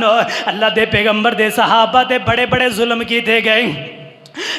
अल्लाह दे पैगंबर दे सहाबा ते बड़े बड़े जुल्म किए गए।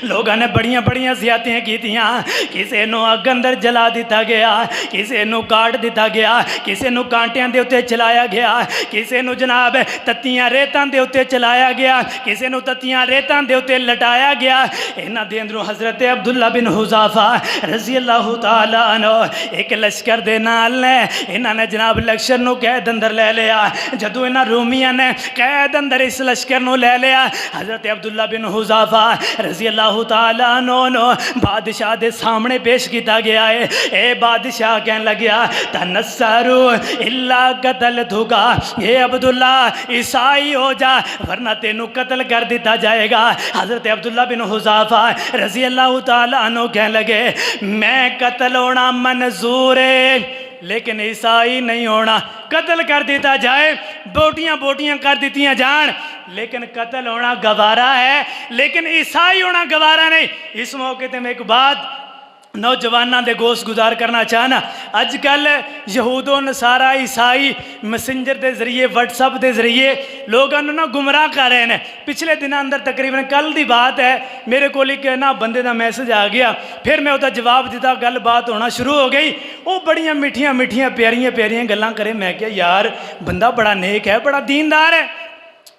लोगों ने बड़िया बड़िया ज़्यादतियां कीतियां। किसी नूं अग अंदर जला दिता गया, किसी नूं काट दिता गया, किसी नूं कांटियां दे उत्ते चलाया गया, किसी नूं जनाब तत्तियां रेतां दे उत्ते चलाया गया, किसी नूं तत्तियां रेतां दे उत्ते लटाया गया। इन्हां दे अंदरों हज़रत अब्दुल्ला बिन हुज़ाफ़ा रज़ी अल्लाह तआला अन्हु एक लश्कर दे नाल ने इन्हां ने जनाब लश्कर नूं कैद अंदर ले लिया। जदों इन्हां रोमियां ने कैद अंदर इस लश्कर नूं ले लिया, हज़रत अब्दुल्ला बिन हुज़ाफ़ा रज़ी अल्लाह तआला अन्हु बादशाह दे सामने पेश किया गया है। ए बादशाह कह लग्या तनस्सरू इल्ला कतल थुका, ये अब्दुल्ला ईसाई हो जा वरना तेनू कत्ल कर दिता जाएगा। हज़रत अब्दुल्ला बिन हुज़ाफ़ा रज़ी अल्लाह तआला अन्हु कह लगे मैं कत्ल होना मंजूर है लेकिन ईसाई नहीं होना। कत्ल कर दिता जाए, बोटियां बोटियां कर दी जान, लेकिन कत्ल होना गवारा है, लेकिन ईसाई होना गवारा नहीं। इस मौके पर मैं एक बात नौजवानों के गोश गुजार करना चाहना। अजकल यहूदो नसारा ईसाई मैसेंजर के जरिए व्हाट्सअप के जरिए लोगों ना गुमराह कर रहे हैं। पिछले दिनों अंदर तकरीबन कल की बात है, मेरे को एक ना बंदे का मैसेज आ गया, फिर मैं उसका जवाब दिता, गल बात होना शुरू हो गई। वो बड़िया मिठिया मिठिया प्यारियां प्यारियां गल्लां करे। मैं क्या यार बंदा बड़ा नेक है, बड़ा दीनदार है,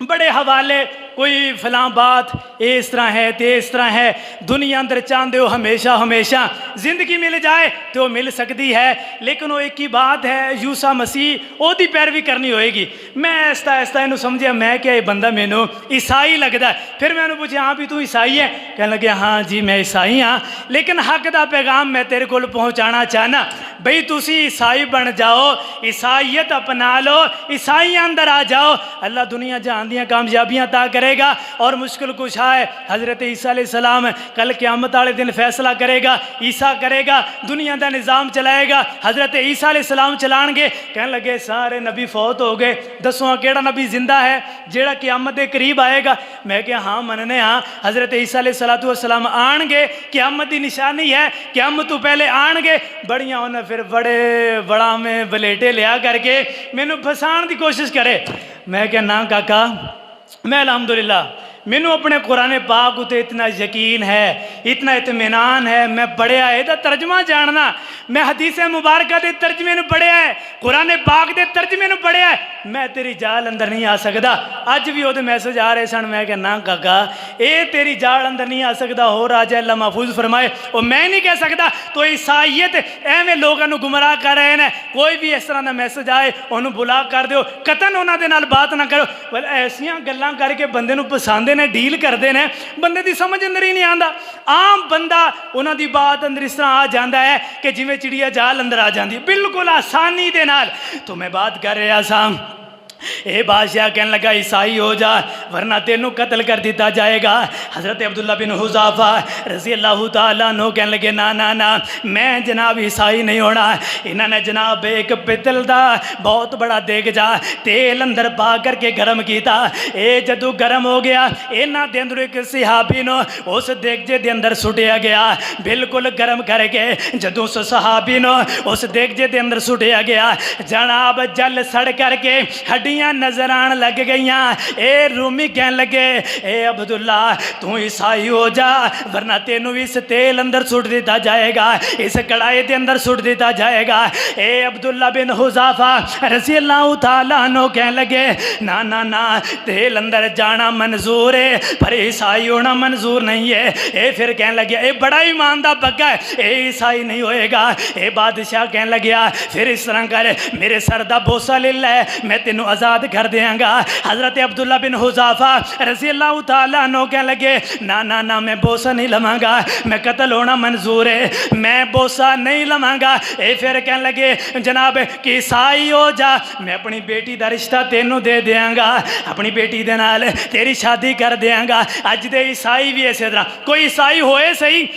बड़े हवाले कोई फलां बात इस तरह है तो इस तरह है। दुनिया अंदर चाहते हो हमेशा हमेशा जिंदगी मिल जाए तो मिल सकती है, लेकिन वो एक ही बात है यूसा मसीह ओदी पैरवी करनी होएगी। मैं ऐसा ऐसा इनू समझिया, मैं क्या ये बंदा मैनू ईसाई लगता है। फिर मैं उन्हें पूछा हाँ भी तू ईसाई है? कहने लगे हाँ जी मैं ईसाई हाँ, लेकिन हक का पैगाम मैं तेरे को पहुँचाना चाहना बई तुसी ईसाई बन जाओ, ईसाईयत अपना लो, ईसाई अंदर आ जाओ, अल्लाह दुनिया जहान दियां कामयाबियां ता करेगा और मुश्किल कुशा है। हज़रत ईसा अलैहिस्सलाम कल क़यामत वाले दिन फैसला करेगा, ईसा करेगा, दुनिया का निज़ाम चलाएगा। हज़रत ईसा अलैहिस्सलाम चलाएंगे। कहने लगे सारे नबी फौत हो गए, दसो केड़ा नबी जिंदा है जेड़ा क़यामत के करीब आएगा? मैं क्या हाँ मनने हाँ, हज़रत ईसा अलैहिस्सलाम आएंगे, क़यामत की निशानी है, क़यामत तो पहले आएंगे। बड़िया उन्हें फिर बड़े बड़ा में बलेटे लिया करके मैनू फसान की कोशिश करे। मैं क्या ना काका मैं अल्हम्दुलिल्लाह मैनू अपने कुरान पाक उते इतना यकीन है, इतना इत्मीनान है, मैं पढ़िया है तो तर्जमा जानना, मैं हदीस मुबारक के तर्जमे नूं पढ़िया है, कुरान पाक के तर्जमे नूं पढ़िया है, मैं तेरी जाल अंदर नहीं आ सकता। अज भी वो मैसेज आ रहे सन, मैं क्या ना काका ये तेरी जाल अंदर नहीं आ सकता, हो राजा अल्लाह महफूज फरमाए, और मैं नहीं कह सकता। तो ईसाईयत एवं लोगों को गुमराह कर रहे हैं। कोई भी इस तरह का मैसेज आए उन्होंने बुला कर दो, कतन उन्होंने नाल बात ना करो। पर ऐसियां गल्लां करके बंदे नूं पसंद ने डील करते हैं, बंदे की समझ अंदर ही नहीं आता। आम बंदा उन्हों की बात अंदर इस तरह आ जाता है कि जिमें चिड़िया जाल अंदर आ जाती, बिल्कुल आसानी के नाल। तो मैं बात कर रहा सा, ए बादशाह कहने लगा ईसाई हो जा वरना तेनू कत्ल कर दिता जाएगा। हज़रत अब्दुल्ला बिन हुज़ाफ़ा रज़ी अल्लाह तआला अन्हु कहने लगे ना ना ना मैं जनाब ईसाई नहीं होना। इन्होंने जनाब एक पितल का बहुत बड़ा देगजा तेल अंदर पा करके गर्म किया। ये जदों गर्म हो गया, इन्हों के अंदर एक सहाबी नूं उस देगजे के अंदर सुटिया गया, बिल्कुल गर्म करके। जदों उस सहाबी नूं उस देगजे के अंदर सुटिया गया, जनाब जल सड़ करके हड्डियां नजर आन लग गई। ए रूमी कह लगे ए अब्दुल्ला तू ईसाई हो जा वरना तेनू इस तेल अंदर सुट दिता जाएगा, इस कढ़ाई के अंदर सुट दिता जाएगा। ए अब्दुल्ला बिन हुज़ाफ़ा रज़ी अल्लाह तआला अन्हु कह लगे ना ना ना तेल अंदर जाना मंजूर है पर ईसाई होना मंजूर नहीं है। ए फिर कह लगे ए बड़ा ईमान दा पक्का है, ए ईसाई नहीं होएगा। ए बादशाह कह लग्या फिर इस तरह कर मेरे सर दा बोसा ले लै, मैं तेनू आज़ाद कर देंगा। हज़रत अब्दुल्ला बिन हुज़ाफ़ा रज़ी अल्लाह तआला अन्हु कह लगे ना ना ना मैं बोसा नहीं लवांगा, मैं कत्ल होना मंजूर है, मैं बोसा नहीं लवांगा। ये फिर कह लगे जनाब कि ईसाई हो जा, मैं अपनी बेटी का रिश्ता तेनू दे देंगा, अपनी बेटी दे नाल तेरी शादी कर देंगा। अज दे ईसाई भी इस तरह, कोई ईसाई होए सही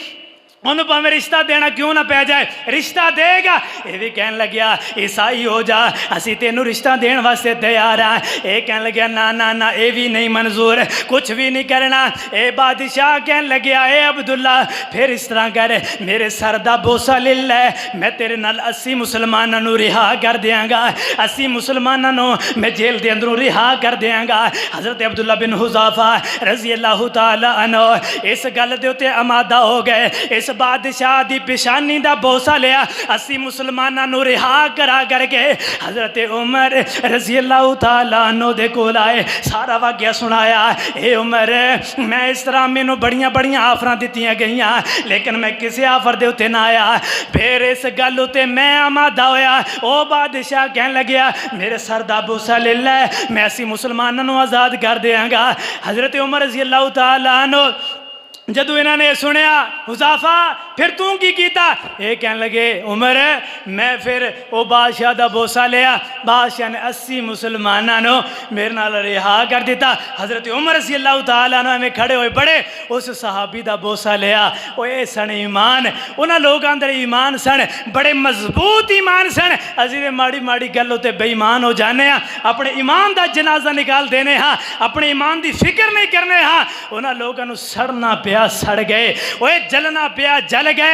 ਉਹਨੂੰ ਭਾਵੇਂ ਰਿਸ਼ਤਾ ਦੇਣਾ ਕਿਉਂ ਨਾ ਪੈ ਜਾਏ, ਰਿਸ਼ਤਾ ਦੇਗਾ। ਇਹ ਵੀ ਕਹਿਣ ਲੱਗਿਆ ਈਸਾਈ ਹੋ ਜਾ, ਅਸੀਂ ਤੈਨੂੰ ਰਿਸ਼ਤਾ ਦੇਣ ਵਾਸਤੇ ਤਿਆਰ ਹਾਂ। ਇਹ ਕਹਿਣ ਲੱਗਿਆ ਨਾ ਨਾ ਨਾ, ਇਹ ਵੀ ਨਹੀਂ ਮਨਜ਼ੂਰ, ਕੁਛ ਵੀ ਨਹੀਂ ਕਰਨਾ। ਇਹ ਬਾਦਸ਼ਾਹ ਕਹਿਣ ਲੱਗਿਆ ਏ ਅਬਦੁੱਲਾ, ਫਿਰ ਇਸ ਤਰ੍ਹਾਂ ਕਰ, ਮੇਰੇ ਸਰ ਦਾ ਬੋਸਾ ਲੈ ਲੈ, ਮੈਂ ਤੇਰੇ ਨਾਲ 80 ਮੁਸਲਮਾਨਾਂ ਨੂੰ ਰਿਹਾ ਕਰ ਦਿਆਂਗਾ, 80 ਮੁਸਲਮਾਨਾਂ ਨੂੰ ਮੈਂ ਜੇਲ੍ਹ ਦੇ ਅੰਦਰੋਂ ਰਿਹਾ ਕਰ ਦਿਆਂਗਾ। ਹਜ਼ਰਤ ਅਬਦੁੱਲਾ ਬਿਨ ਹੁਜ਼ਾਫਾ ਰਜ਼ੀ ਅੱਲਾਹੁ ਤਾਲਾ ਅਨਹੁ ਇਸ ਗੱਲ ਦੇ ਉੱਤੇ ਆਮਾਦਾ ਹੋ ਗਏ। ਇਸ ਬਾਦਸ਼ਾਹ ਦੀ ਪਿਸ਼ਾਨੀ ਦਾ ਬੋਸਾ ਲਿਆ, 80 ਮੁਸਲਮਾਨਾਂ ਨੂੰ ਰਿਹਾ ਕਰਾ ਕਰਕੇ ਹਜ਼ਰਤ ਉਮਰ ਰਜ਼ੀ ਅੱਲਾਹੁ ਤਾਲਾ ਅਨਹੁ ਦੇ ਕੋਲ ਆਏ, ਸਾਰਾ ਵਾਕਿਆ ਸੁਣਾਇਆ। ਇਹ ਉਮਰ, ਮੈਂ ਇਸ ਤਰ੍ਹਾਂ ਮੈਨੂੰ ਬੜੀਆਂ ਬੜੀਆਂ ਆਫਰਾਂ ਦਿੱਤੀਆਂ ਗਈਆਂ, ਲੇਕਿਨ ਮੈਂ ਕਿਸੇ ਆਫਰ ਦੇ ਉੱਤੇ ਨਾ ਆਇਆ। ਫਿਰ ਇਸ ਗੱਲ ਉੱਤੇ ਮੈਂ ਆਮਾਦਾ ਹੋਇਆ। ਉਹ ਬਾਦਸ਼ਾਹ ਕਹਿਣ ਲੱਗਿਆ ਮੇਰੇ ਸਰ ਦਾ ਬੋਸਾ ਲੈ ਲੈ, ਮੈਂ 80 ਮੁਸਲਮਾਨਾਂ ਨੂੰ ਆਜ਼ਾਦ ਕਰ ਦਿਆਂਗਾ। ਹਜ਼ਰਤ ਉਮਰ ਰਜ਼ੀ ਅੱਲਾਹੁ ਤਾਲਾ ਅਨਹੁ ਜਦੋਂ ਇਹਨਾਂ ਨੇ ਸੁਣਿਆ ਹੁਜ਼ਾਫਾ ਫਿਰ ਤੂੰ ਕੀ ਕੀਤਾ? ਇਹ ਕਹਿਣ ਲੱਗੇ ਉਮਰ, ਮੈਂ ਫਿਰ ਉਹ ਬਾਦਸ਼ਾਹ ਦਾ ਬੋਸਾ ਲਿਆ, ਬਾਦਸ਼ਾਹ ਨੇ 80 ਮੁਸਲਮਾਨਾਂ ਨੂੰ ਮੇਰੇ ਨਾਲ ਰਿਹਾ ਕਰ ਦਿੱਤਾ। ਹਜ਼ਰਤ ਉਮਰ ਰਜ਼ੀ ਅੱਲਾਹੁ ਤਾਲਾ ਅਨਹੁ ਐਵੇਂ ਖੜੇ ਹੋਏ, ਬੜੇ ਉਸ ਸਹਾਬੀ ਦਾ ਬੋਸਾ ਲਿਆ। ਉਹ ਇਹ ਸਣ ਈਮਾਨ, ਉਹਨਾਂ ਲੋਕਾਂ ਅੰਦਰ ਈਮਾਨ ਸਣ, ਬੜੇ ਮਜ਼ਬੂਤ ਈਮਾਨ ਸਣ। ਅਸੀਂ ਤੇ ਮਾੜੀ ਮਾੜੀ ਗੱਲ ਉੱਤੇ ਬੇਈਮਾਨ ਹੋ ਜਾਂਦੇ ਹਾਂ, ਆਪਣੇ ਈਮਾਨ ਦਾ ਜਨਾਜ਼ਾ ਨਿਕਾਲ ਦੇने ਹਾਂ, ਆਪਣੇ ਈਮਾਨ ਦੀ ਫਿਕਰ नहीं करने ਹਾਂ। ਉਹਨਾਂ ਲੋਕਾਂ ਨੂੰ ਸੜਨਾ ਪਿਆ, सड़ गए, जलना पिया जल गए।